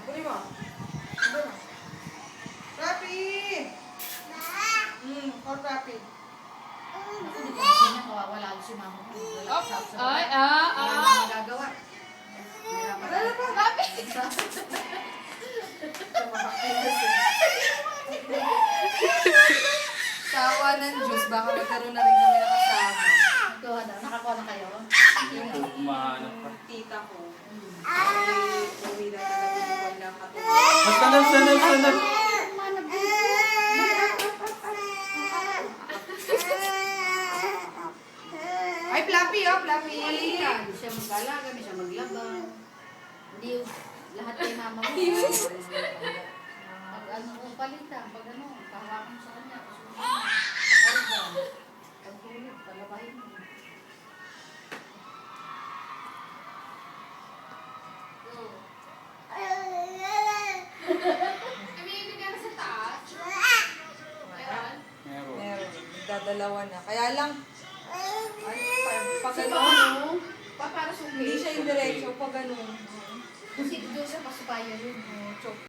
Kunin mo. Ano mo? Rapi! Call Rapi. Ako, di ko gusto niya mawawala si mama ko. Wala nang magagawa. Wala pa. Rapi! Sawa ng Diyos, baka magkaroon na rin kami ng kasama. Nakakuha na kayo? Mahanap ka. Tita ko. Uwi na talaga yung walang katulad. Sanap. Ay, Fluffy, oh, Fluffy. Yan. Siya mag-alaga, siya maglaba. Hindi yung lahat kay mama mo. Pag ano, palita. Pag ano, pahawakan mo sa kanya. Pag tulog, palabahin mo. Meron. Meron. Dadalawa na. Kaya lang, pag Sa ano, ano? Para sa hindi siya yung diretso, pag ano. Kasi doon sa pasupaya yun. Chok.